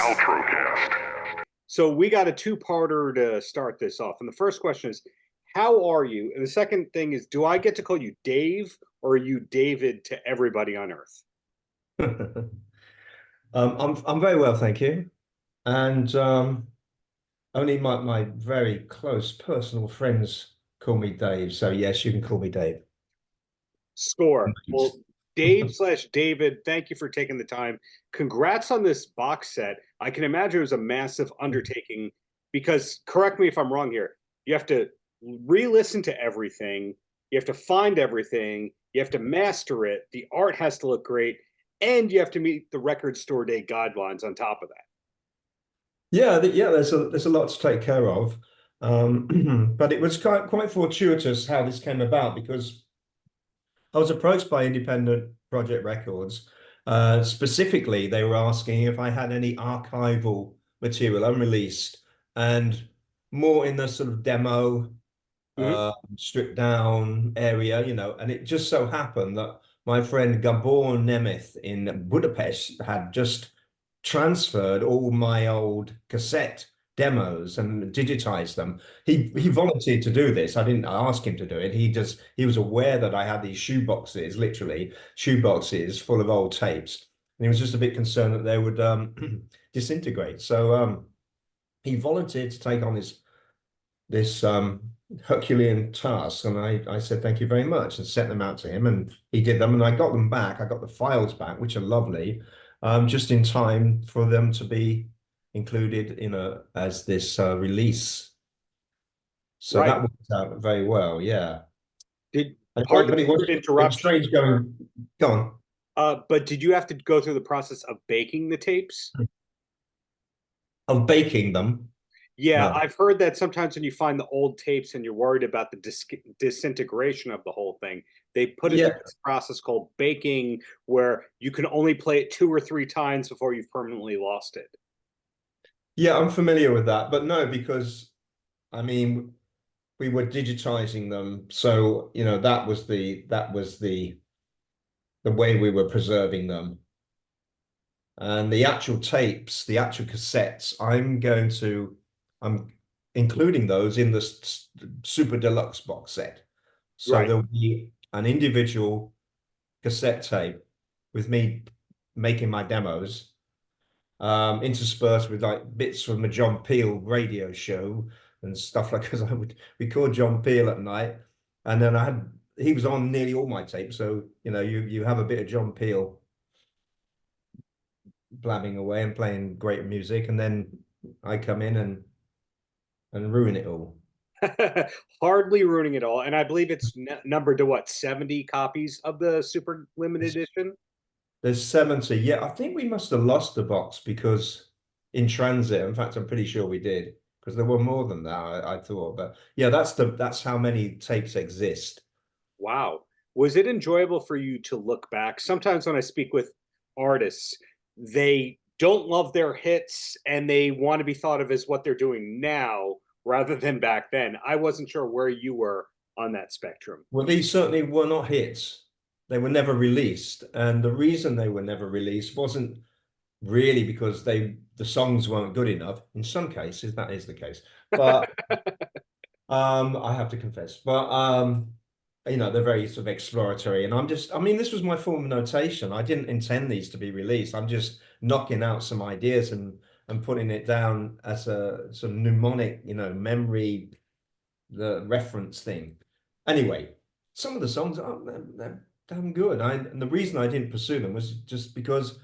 Paltrocast. So we got a two-parter to start this off. And the first question is, how are you? And the second thing is, do I get to call you Dave or are you David to everybody on Earth? I'm very well, thank you. And only my very close personal friends call me Dave. So yes, you can call me Dave. Score. Well, Dave/David, thank you for taking the time. Congrats on this box set. I can imagine it was a massive undertaking because, correct me if I'm wrong here, you have to re-listen to everything, you have to find everything, you have to master it, the art has to look great, and you have to meet the record store day guidelines on top of that. Yeah. There's a lot to take care of, but it was quite fortuitous how this came about because I was approached by Independent Project Records. Specifically, they were asking if I had any archival material unreleased and more in the sort of demo, stripped down area, and it just so happened that my friend Gabor Nemeth in Budapest had just transferred all my old cassette demos and digitized them. He volunteered to do this. I didn't ask him to do it. He was aware that I had these shoeboxes, literally shoeboxes full of old tapes, and he was just a bit concerned that they would disintegrate. So he volunteered to take on this Herculean task, and I said thank you very much and sent them out to him, and he did them, and I got them back. I got the files back, which are lovely, just in time for them to be included as this release. So Right. that worked out very well. Yeah. Pardon the was interruption. Strange going. Go on. But did you have to go through the process of baking the tapes? Of baking them? Yeah, No. I've heard that sometimes when you find the old tapes and you're worried about the disintegration of the whole thing, they put it through this process called baking, where you can only play it 2 or 3 times before you've permanently lost it. Yeah, I'm familiar with that, but no, because I mean, we were digitizing them, so that was the way we were preserving them. And the actual tapes, the actual cassettes, I'm including those in the super deluxe box set. So Right. there'll be an individual cassette tape with me making my demos, interspersed with like bits from a John Peel radio show and stuff like, because I would record John Peel at night, and then he was on nearly all my tapes, so you have a bit of John Peel blabbing away and playing great music, and then I come in and ruin it all. Hardly ruining it all. And I believe it's numbered to what, 70 copies of the super limited edition? There's 70. Yeah, I think we must have lost the box because in transit. In fact, I'm pretty sure we did, because there were more than that, I thought. But yeah, that's how many tapes exist. Wow. Was it enjoyable for you to look back? Sometimes when I speak with artists, they don't love their hits and they want to be thought of as what they're doing now rather than back then. I wasn't sure where you were on that spectrum. Well, these certainly were not hits. They were never released. And the reason they were never released wasn't really because the songs weren't good enough. In some cases, that is the case. But I have to confess. But they're very sort of exploratory. And this was my form of notation. I didn't intend these to be released. I'm just knocking out some ideas and putting it down as a sort of mnemonic, memory, the reference thing. Anyway, some of the songs they're damn good. And the reason I didn't pursue them was just because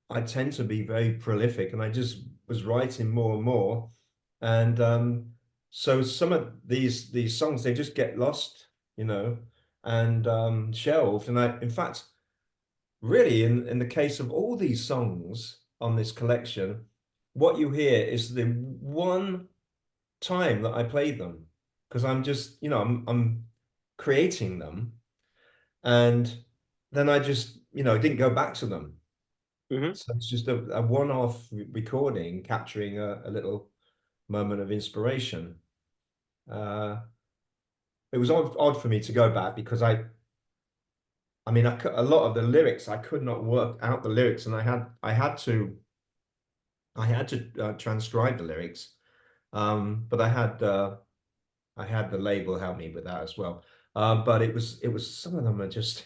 I tend to be very prolific, and I just was writing more and more. And so some of these songs, they just get lost, and shelved. And in fact, really, in the case of all these songs on this collection, what you hear is the one time that I played them, because I'm just, I'm creating them, and then I just, didn't go back to them. So it's just a one-off recording capturing a little moment of inspiration. It was odd for me to go back because a lot of the lyrics, I could not work out the lyrics, and I had to I had to transcribe the lyrics, but I had the label help me with that as well. But it was some of them are just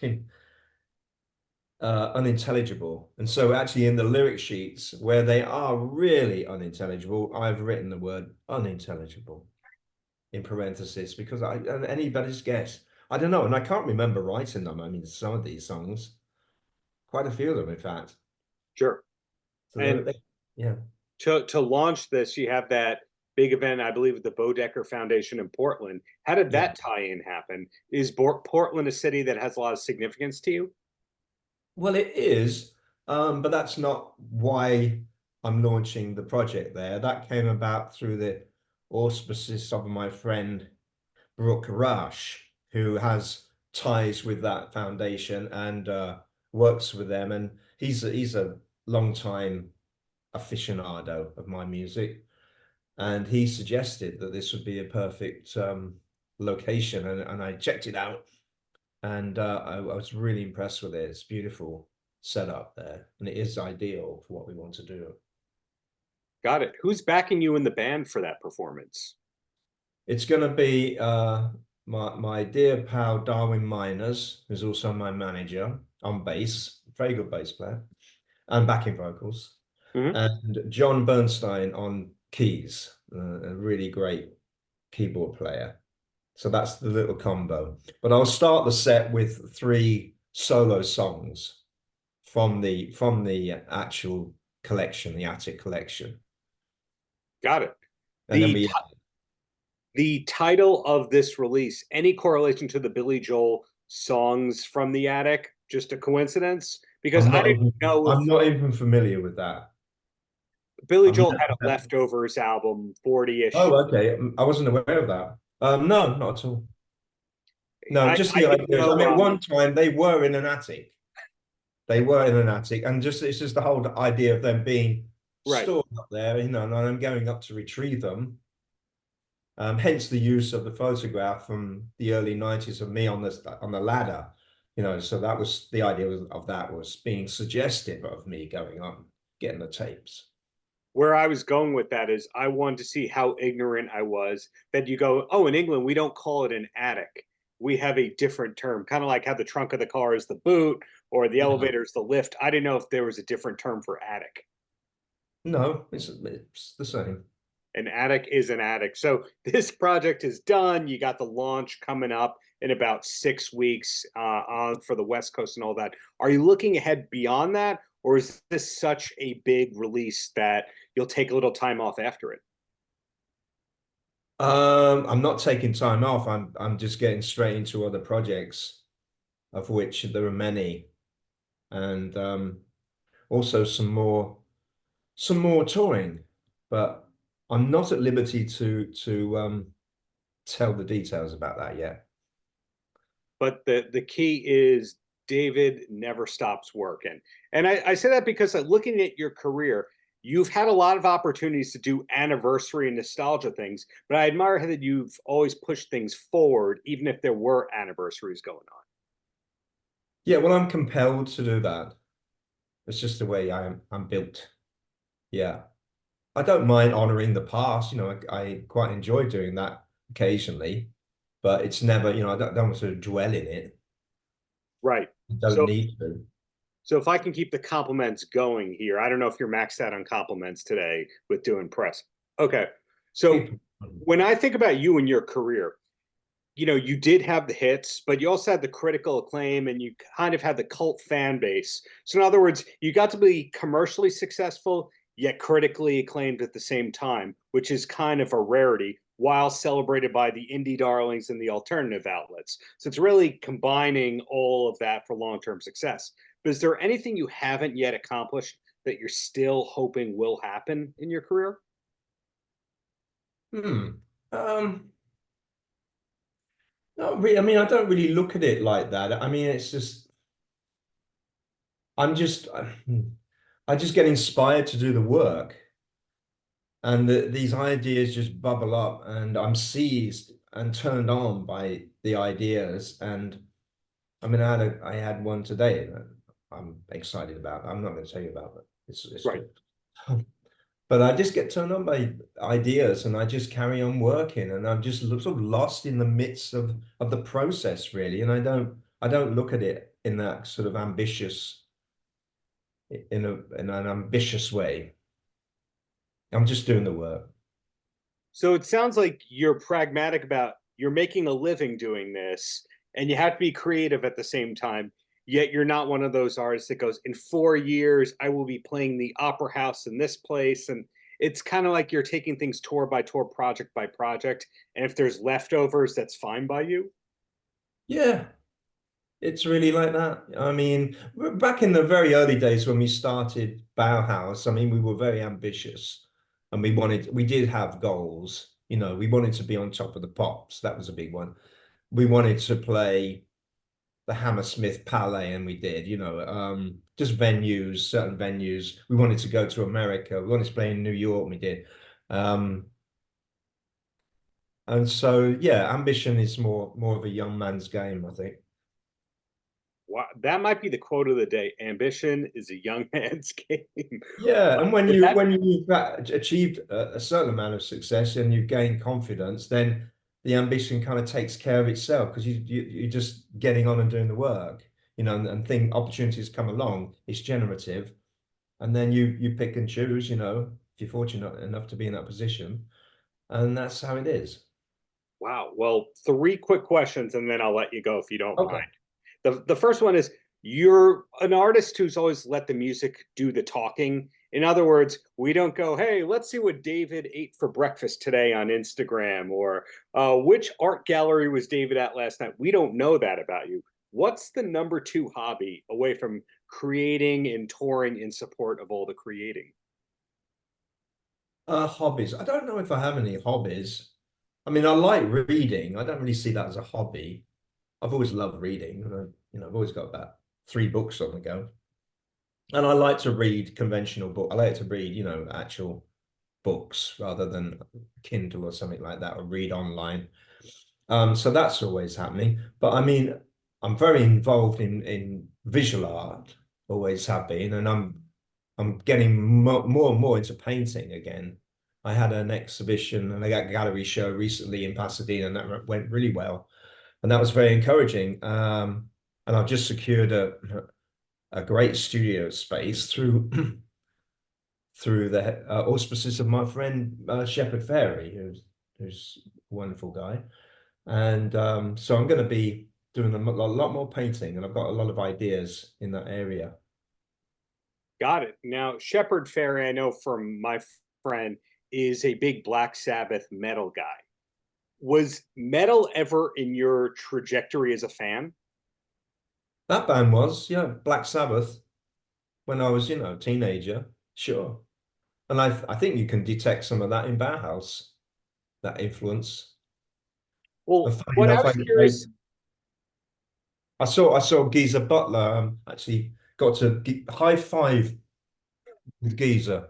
unintelligible, and so actually in the lyric sheets where they are really unintelligible, I've written the word unintelligible in parentheses because and anybody's guess. I don't know, and I can't remember writing them. I mean, some of these songs, quite a few of them, in fact. Sure. So And yeah. to launch this, you have that big event, I believe, at the Bodecker Foundation in Portland. How did Yeah. that tie-in happen? Is Portland a city that has a lot of significance to you? Well, it is, but that's not why I'm launching the project there. That came about through the auspices of my friend Brooke Rush, who has ties with that foundation and works with them. And he's a long time aficionado of my music. And he suggested that this would be a perfect location. And I checked it out and I was really impressed with it. It's beautiful setup there, and it is ideal for what we want to do. Got it. Who's backing you in the band for that performance? It's going to be my dear pal Darwin Miners, who's also my manager on bass, very good bass player, and backing vocals, Mhm. and John Bernstein on keys, a really great keyboard player. So that's the little combo. But I'll start the set with 3 solo songs from the actual collection, the Attic collection, Got it. and then The we. the title of this release, any correlation to the Billy Joel songs from the attic? Just a coincidence? Because I'm I not didn't even know if I'm not even familiar with that. Billy I've Joel had a never, leftovers album, 40-ish. oh, okay. I wasn't aware of that. No, not at all. No, just I the didn't ideas. I know. mean, one time they were in an attic. They were in an attic, and just it's just the whole idea of them being Right. stored up there, and I'm going up to retrieve them. Hence the use of the photograph from the early 90s of me on the ladder. So that was the idea of that was being suggestive of me going up, getting the tapes. Where I was going with that is I wanted to see how ignorant I was that you go, oh, in England, we don't call it an attic. We have a different term, kind of like how the trunk of the car is the boot or the Yeah. elevator is the lift. I didn't know if there was a different term for attic. No, it's the same. An attic is an attic. So this project is done. You got the launch coming up in about 6 weeks on for the West Coast and all that. Are you looking ahead beyond that, or is this such a big release that you'll take a little time off after it? I'm not taking time off. I'm just getting straight into other projects, of which there are many, and also some more touring. But I'm not at liberty to tell the details about that yet. But the key is David never stops working. And I say that because looking at your career, you've had a lot of opportunities to do anniversary and nostalgia things, but I admire that you've always pushed things forward, even if there were anniversaries going on. Yeah, well, I'm compelled to do that. It's just the way I'm built. Yeah. I don't mind honoring the past. I quite enjoy doing that occasionally, but it's never, I don't want to dwell in it. Right. I don't So need to. so if I can keep the compliments going here, I don't know if you're maxed out on compliments today with doing press. Okay. So People. when I think about you and your career, you did have the hits, but you also had the critical acclaim and you kind of had the cult fan base. So, in other words, you got to be commercially successful, yet critically acclaimed at the same time, which is kind of a rarity while celebrated by the indie darlings and the alternative outlets. So, it's really combining all of that for long term success. But is there anything you haven't yet accomplished that you're still hoping will happen in your career? Hmm. Um, Not really. I mean, I don't really look at it like that. I mean, it's just I'm just I just get inspired to do the work, and these ideas just bubble up, and I'm seized and turned on by the ideas. And I mean, I had one today that I'm excited about. I'm not going to tell you about it. It's Right. good. but I just get turned on by ideas and I just carry on working and I'm just sort of lost in the midst of the process really. And I don't look at it in that sort of ambitious in an ambitious way. I'm just doing the work. So it sounds like you're pragmatic about you're making a living doing this and you have to be creative at the same time. Yet you're not one of those artists that goes, in 4 years, I will be playing the opera house in this place. And it's kind of like you're taking things tour by tour, project by project. And if there's leftovers, that's fine by you. Yeah, it's really like that. I mean, back in the very early days when we started Bauhaus, I mean, we were very ambitious and we did have goals. You know, we wanted to be on top of the pops. That was a big one. We wanted to play the Hammersmith Palais, and we did, just venues, certain venues. We wanted to go to America. We wanted to play in New York, and we did. Um, and so, yeah, ambition is more of a young man's game, I think. Wow, that might be the quote of the day. Ambition is a young man's game. Yeah, and when Is you that when you've achieved a certain amount of success and you've gained confidence, then the ambition kind of takes care of itself because you're just getting on and doing the work, and think opportunities come along. It's generative, and then you pick and choose, if you're fortunate enough to be in that position, and that's how it is. wow? Well, three quick questions and then I'll let you go if you don't Okay. mind. The first one is you're an artist who's always let the music do the talking. In other words, we don't go, hey, let's see what David ate for breakfast today on Instagram or which art gallery was David at last night. We don't know that about you. What's the number two hobby away from creating and touring in support of all the creating? Hobbies. I don't know if I have any hobbies. I mean, I like reading. I don't really see that as a hobby. I've always loved reading. I've always got about 3 books on the go. And I like to read conventional book. I like to read, actual books rather than Kindle or something like that, or read online. So that's always happening. But I mean, I'm very involved in visual art, always have been, and I'm getting more and more into painting again. I had an exhibition and I got a gallery show recently in Pasadena, and that went really well, and that was very encouraging. And I've just secured a great studio space through through the auspices of my friend Shepherd Fairy, who's a wonderful guy. And so I'm going to be doing a lot more painting, and I've got a lot of ideas in that area. Got it. Now, Shepherd Ferry, I know from my friend, is a big Black Sabbath metal guy. Was metal ever in your trajectory as a fan? That band was, yeah, Black Sabbath when I was, a teenager, sure. And I think you can detect some of that in Bauhaus, that influence. And Well, funny what I enough, was curious, I saw Geezer Butler actually got to high five with Geezer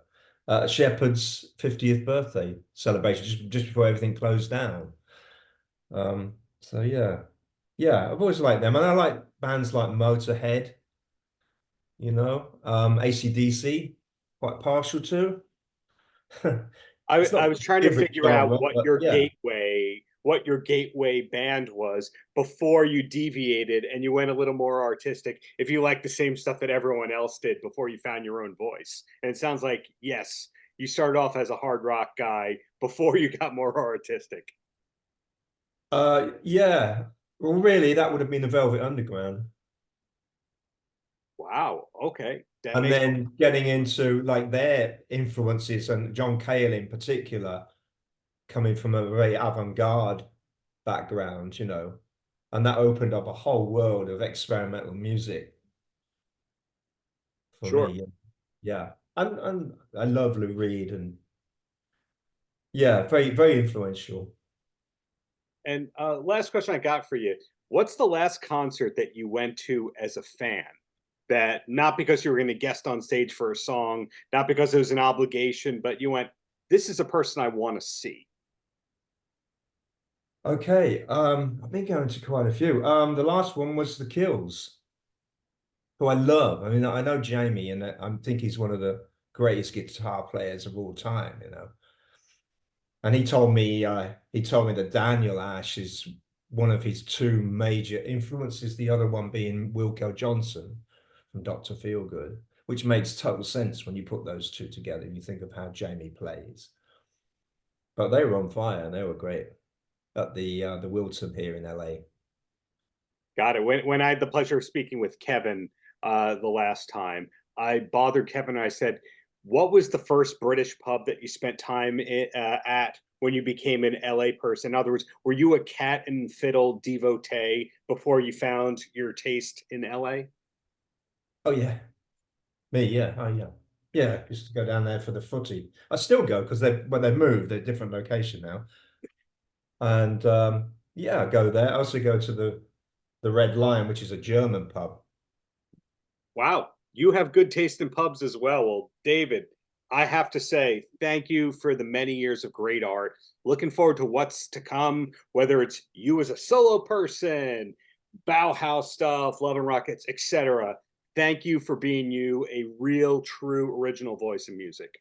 at Shepherd's 50th birthday celebration just before everything closed down. So yeah, I've always liked them, and I like bands like Motorhead, AC/DC, quite partial to. It's I not was my trying to favorite figure out genre, but yeah. what your gateway band was before you deviated and you went a little more artistic. If you like the same stuff that everyone else did before you found your own voice, and it sounds like yes, you started off as a hard rock guy before you got more artistic. Yeah. Well, really, that would have been the Velvet Underground. Wow. Okay, that And makes then getting into like their influences and John Cale in particular, coming from a very avant-garde background, and that opened up a whole world of experimental music for sure. me. Yeah. And I love Lou Reed, and yeah, very, very influential. And last question I got for you. What's the last concert that you went to as a fan? That not because you were going to guest on stage for a song, not because it was an obligation, but you went, this is a person I want to see. Okay. I've been going to quite a few. The last one was The Kills, who I love. I mean, I know Jamie, and I think he's one of the greatest guitar players of all time, you know. And he told me that Daniel Ash is one of his two major influences, the other one being Wilco Johnson from Dr. Feelgood, which makes total sense when you put those two together and you think of how Jamie plays. But they were on fire and they were great at the Wilton here in LA. Got it. When I had the pleasure of speaking with Kevin the last time, I bothered Kevin and I said, what was the first British pub that you spent time at when you became an LA person? In other words, were you a cat and fiddle devotee before you found your taste in LA? Oh yeah, me, yeah, oh yeah. Yeah, used to go down there for the footy. I still go because when they moved, they're a different location now. And yeah, I go there. I also go to the Red Lion, which is a German pub. Wow, you have good taste in pubs as well. Well, David, I have to say thank you for the many years of great art. Looking forward to what's to come, whether it's you as a solo person, Bauhaus stuff, Love and Rockets, etc. Thank you for being you, a real, true, original voice in music.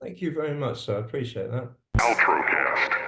Thank you very much, sir. I appreciate that. Paltrocast.